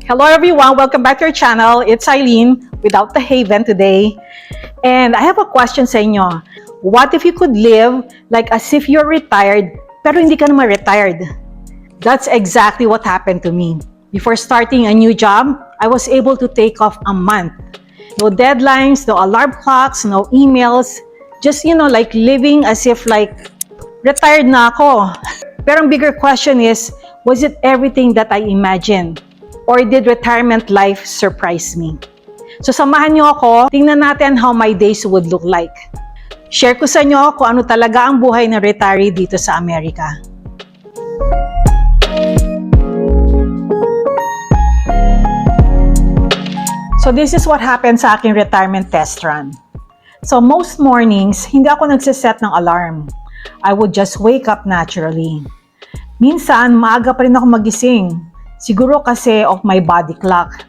Hello everyone, welcome back to our channel. It's Eileen without the Haven today. And I have a question sa inyo. What if you could live like as if you're retired, pero hindi ka naman retired? That's exactly what happened to me. Before starting a new job, I was able to take off a month. No deadlines, no alarm clocks, no emails. Just, like living as if like retired na ako. Pero ang bigger question is, was it everything that I imagined? Or did retirement life surprise me? So samahan niyo ako, tingnan natin how my days would look like. Share ko sa inyo kung ano talaga ang buhay ng retiree dito sa Amerika. So this is what happened sa aking retirement test run. So most mornings, hindi ako nagsiset ng alarm. I would just wake up naturally. Minsan, maaga pa rin ako magising. Siguro kasi of my body clock.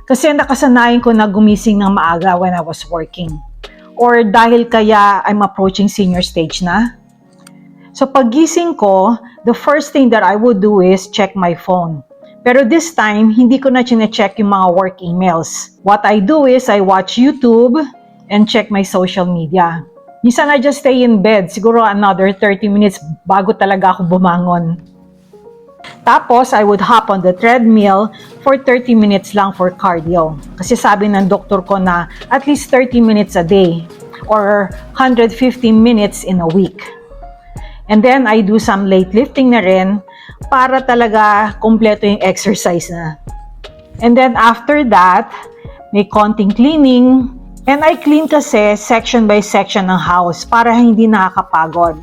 Kasi nakasanayan ko na gumising ng maaga when I was working. Or dahil kaya I'm approaching senior stage na. So paggising ko, the first thing that I would do is check my phone. Pero this time, hindi ko na chine-check yung mga work emails. What I do is I watch YouTube and check my social media. Minsan I just stay in bed, siguro another 30 minutes bago talaga ako bumangon. Tapos, I would hop on the treadmill for 30 minutes lang for cardio. Kasi sabi ng doktor ko na at least 30 minutes a day or 150 minutes in a week. And then, I do some late lifting na rin para talaga kompleto yung exercise na. And then, after that, may konting cleaning. And I clean kasi section by section ng house para hindi nakakapagod.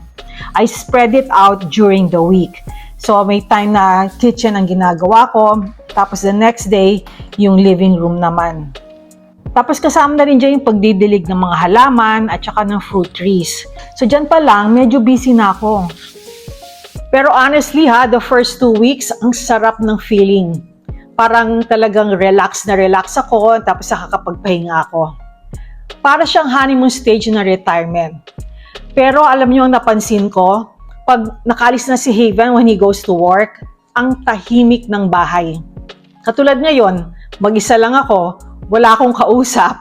I spread it out during the week. So, may time na kitchen ang ginagawa ko. Tapos the next day, yung living room naman. Tapos kasama na rin dyan yung pagdidilig ng mga halaman at saka ng fruit trees. So, dyan pa lang, medyo busy na ako. Pero honestly the first 2 weeks, ang sarap ng feeling. Parang talagang relax na relax ako, tapos nakakapagpahinga ako. Para siyang honeymoon stage na retirement. Pero alam niyo, napansin ko, pag nakalis na si Haven when he goes to work, ang tahimik ng bahay. Katulad ngayon, mag-isa lang ako, wala akong kausap.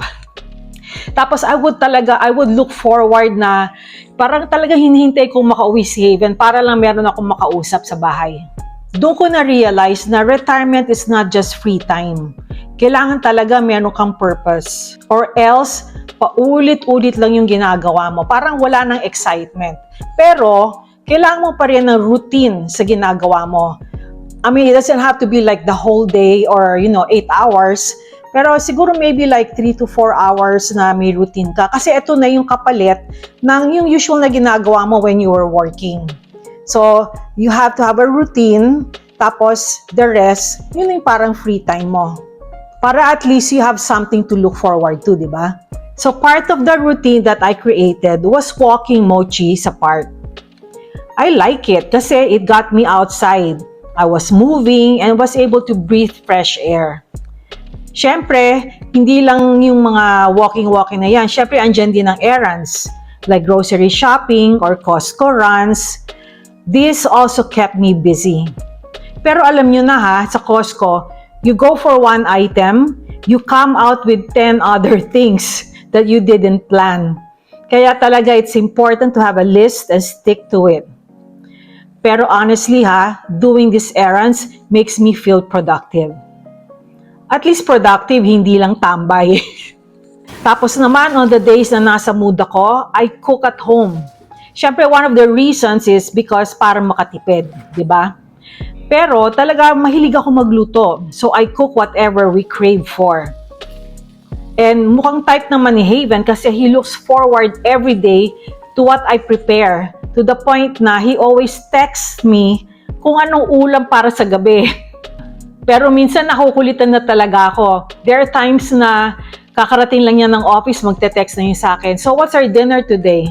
Tapos I would look forward na parang talaga hinihintay kong makauwi si Haven para lang meron akong makausap sa bahay. Doon ko na-realize na retirement is not just free time. Kailangan talaga meron kang purpose. Or else, paulit-ulit lang yung ginagawa mo. Parang wala ng excitement. Pero, kailangan mo pa rin ng routine sa ginagawa mo. I mean, it doesn't have to be like the whole day or, 8 hours. Pero siguro maybe like 3 to 4 hours na may routine ka. Kasi ito na yung kapalit ng yung usual na ginagawa mo when you were working. So, you have to have a routine. Tapos, the rest, yun yung parang free time mo. Para at least you have something to look forward to, di ba? So, part of the routine that I created was walking mochi sa park. I like it kasi it got me outside. I was moving and was able to breathe fresh air. Siyempre, hindi lang yung mga walking na yan. Siyempre, andyan din ang errands like grocery shopping or Costco runs. This also kept me busy. Pero alam nyo na sa Costco, you go for one item, you come out with 10 other things that you didn't plan. Kaya talaga it's important to have a list and stick to it. Pero honestly doing these errands makes me feel productive. At least productive, hindi lang tambay. Tapos naman, on the days na nasa mood ako, I cook at home. Siyempre, one of the reasons is because para makatipid, di ba? Pero talaga mahilig ako magluto. So I cook whatever we crave for. And mukhang type naman ni Haven kasi he looks forward every day to what I prepare. To the point na he always texts me kung anong ulam para sa gabi. Pero minsan nakukulitan na talaga ako. There are times na kakarating lang niya ng office, magte-text na yun sa akin. So what's our dinner today?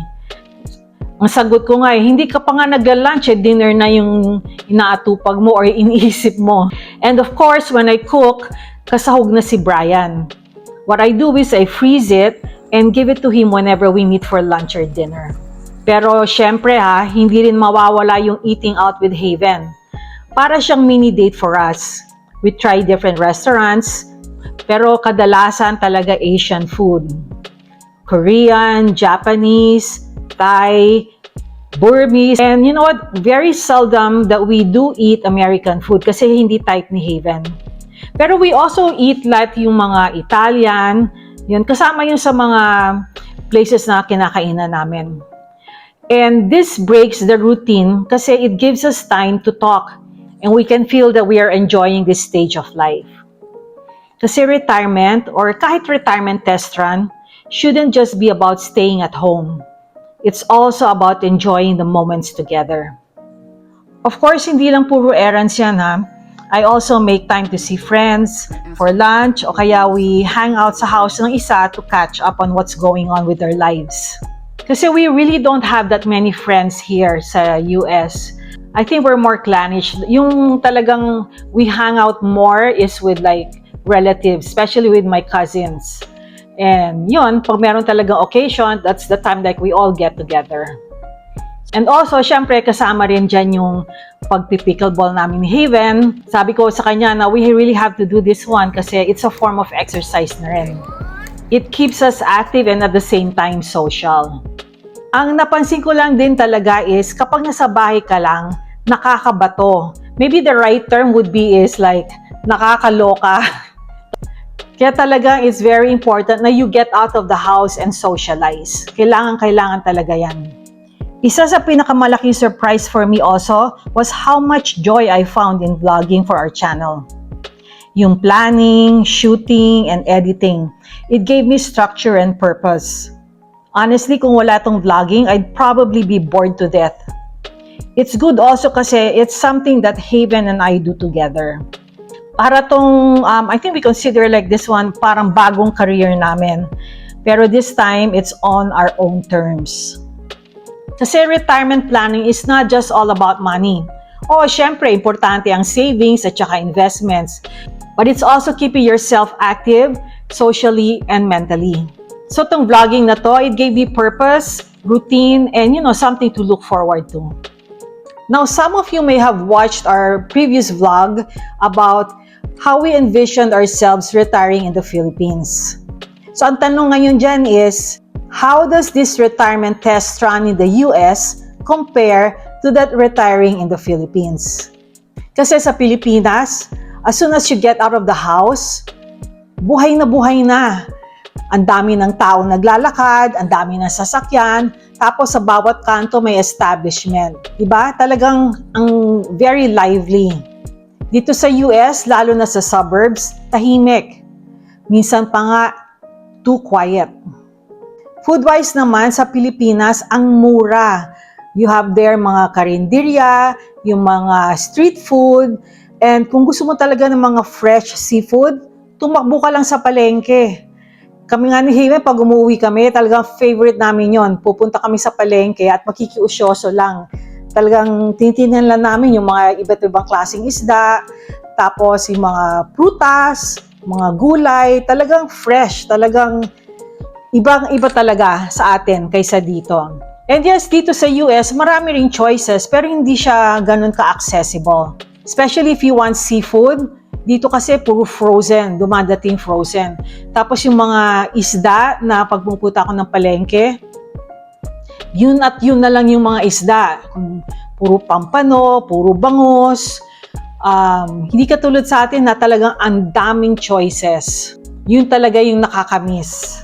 Ang sagot ko nga hindi ka pa nga nagla-lunch, dinner na yung inaatupag mo or iniisip mo. And of course, when I cook, kasahog na si Brian. What I do is I freeze it and give it to him whenever we meet for lunch or dinner. Pero syempre hindi rin mawawala yung eating out with Haven. Para siyang mini date for us. We try different restaurants, pero kadalasan talaga Asian food. Korean, Japanese, Thai, Burmese, and you know what? Very seldom that we do eat American food kasi hindi type ni Haven. Pero we also eat like yung mga Italian, yun, kasama yun sa mga places na kinakainan namin. And this breaks the routine kasi it gives us time to talk and we can feel that we are enjoying this stage of life. Kasi retirement or kahit retirement test run shouldn't just be about staying at home. It's also about enjoying the moments together. Of course, hindi lang puro errands yan ha. I also make time to see friends for lunch o kaya we hang out sa house ng isa to catch up on what's going on with their lives. Kasi we really don't have that many friends here sa US. I think we're more clannish. Yung talagang we hang out more is with like relatives, especially with my cousins. And yun, pag meron talagang occasion, that's the time like we all get together. And also, syempre, kasama rin dyan yung pagpipickleball namin ni Haven. Sabi ko sa kanya na we really have to do this one kasi it's a form of exercise na rin. It keeps us active and at the same time social. Ang napansin ko lang din talaga is kapag nasa bahay ka lang, nakakabato. Maybe the right term would be is like nakakaloka. Kaya talaga it's very important na you get out of the house and socialize. Kailangan talaga yan. Isa sa pinakamalaking surprise for me also was how much joy I found in vlogging for our channel. Yung planning, shooting, and editing, it gave me structure and purpose. Honestly, kung wala tong vlogging, I'd probably be bored to death. It's good also kasi it's something that Haven and I do together. Para tong, I think we consider like this one parang bagong career namin. Pero this time, it's on our own terms. Kasi retirement planning is not just all about money. Oh, syempre, importante ang savings at saka investments. But it's also keeping yourself active, socially, and mentally. So, tong vlogging na to, it gave me purpose, routine, and something to look forward to. Now, some of you may have watched our previous vlog about how we envisioned ourselves retiring in the Philippines. So, ang tanong ngayon dyan is, how does this retirement test run in the US compare to that retiring in the Philippines? Kasi sa Pilipinas, as soon as you get out of the house, buhay na buhay na. Ang dami ng tao naglalakad, ang dami ng sasakyan, tapos sa bawat kanto may establishment. Diba? Talagang ang very lively. Dito sa US, lalo na sa suburbs, tahimik. Minsan pa nga, too quiet. Food-wise naman, sa Pilipinas, ang mura. You have there mga karinderya, yung mga street food, and kung gusto mo talaga ng mga fresh seafood, tumakbo ka lang sa palengke. Kami nga ni Haven, pag umuwi kami, talagang favorite namin yon. Pupunta kami sa palengke at makikiusyoso lang. Talagang tinitingnan lang namin yung mga iba't ibang klaseng isda, tapos yung mga prutas, mga gulay, talagang fresh, talagang ibang-iba talaga sa atin kaysa dito. And yes, dito sa US, marami ring choices, pero hindi siya ganun ka-accessible. Especially if you want seafood, dito kasi puro frozen, dumadating frozen. Tapos yung mga isda na pagpupunta ako ng palengke, yun at yun na lang yung mga isda. Puro pampano, puro bangus. Hindi katulad sa atin na talagang ang daming choices. Yun talaga yung nakakamiss.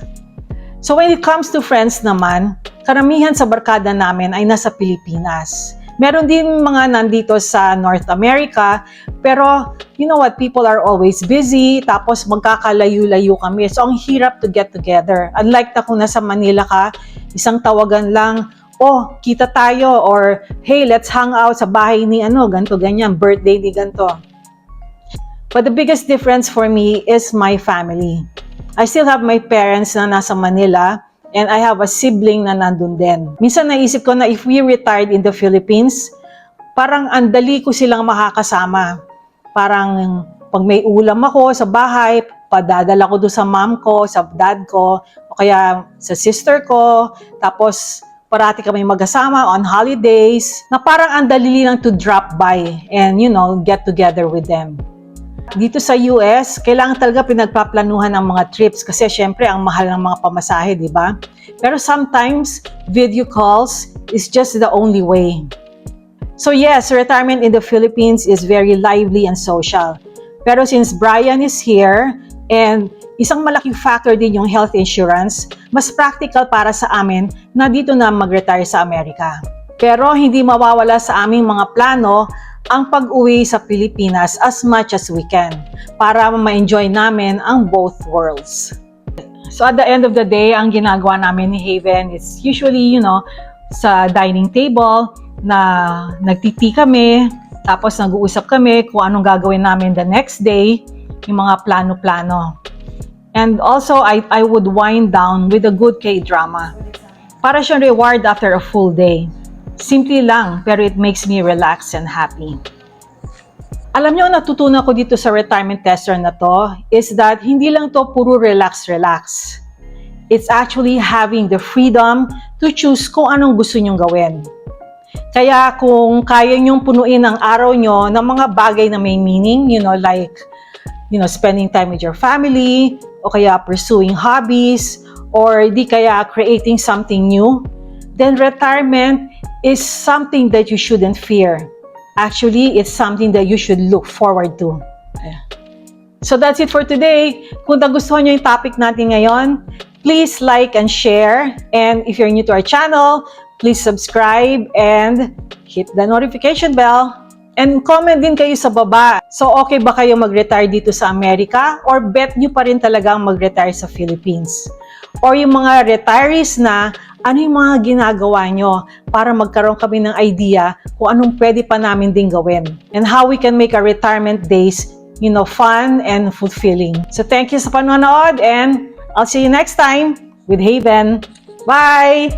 So when it comes to friends naman, karamihan sa barkada namin ay nasa Pilipinas. Meron din mga nandito sa North America, pero you know what, people are always busy, tapos magkakalayo-layo kami. So ang hirap to get together. Unlike na kung nasa Manila ka, isang tawagan lang, oh, kita tayo, or hey, let's hang out sa bahay ni ganto, ganyan, birthday ni ganto. But the biggest difference for me is my family. I still have my parents na nasa Manila, and I have a sibling na nandun din. Minsan naisip ko na if we retired in the Philippines, parang andali ko silang makakasama. Parang pag may ulam ako sa bahay, padadala ko doon sa mom ko, sa dad ko, o kaya sa sister ko. Tapos parati kami magkasama on holidays, na parang andali lang to drop by and get together with them. Dito sa US, kailangan talaga pinagpaplanuhan ang mga trips kasi syempre ang mahal ng mga pamasahe, di ba? Pero sometimes, video calls is just the only way. So yes, retirement in the Philippines is very lively and social. Pero since Brian is here, and isang malaking factor din yung health insurance, mas practical para sa amin na dito na mag-retire sa Amerika. Pero hindi mawawala sa aming mga plano ang pag-uwi sa Pilipinas as much as we can para ma-enjoy namin ang both worlds. So at the end of the day, ang ginagawa namin ni Haven is usually, sa dining table na nagtiti kami, tapos nag-uusap kami kung anong gagawin namin the next day, yung mga plano-plano. And also, I would wind down with a good K-drama. Para siyang reward after a full day. Simple lang, pero it makes me relax and happy. Alam niyo, natutunan ko dito sa retirement tester na to is that hindi lang to puro relax-relax. It's actually having the freedom to choose kung anong gusto niyong gawin. Kaya kung kaya niyong punuin ang araw niyo ng mga bagay na may meaning, like spending time with your family, o kaya pursuing hobbies, or di kaya creating something new, then retirement is something that you shouldn't fear. Actually, it's something that you should look forward to. So that's it for today. Kung nagustuhan nyo yung topic natin ngayon, please like and share. And if you're new to our channel, please subscribe and hit the notification bell. And comment din kayo sa baba. So okay ba kayo mag-retire dito sa Amerika? Or bet nyo pa rin talagang mag-retire sa Philippines? Or yung mga retirees na, ano yung mga ginagawa nyo para magkaroon kami ng idea kung anong pwede pa namin din gawin and how we can make our retirement days, fun and fulfilling. So thank you sa panonood and I'll see you next time with Haven. Bye!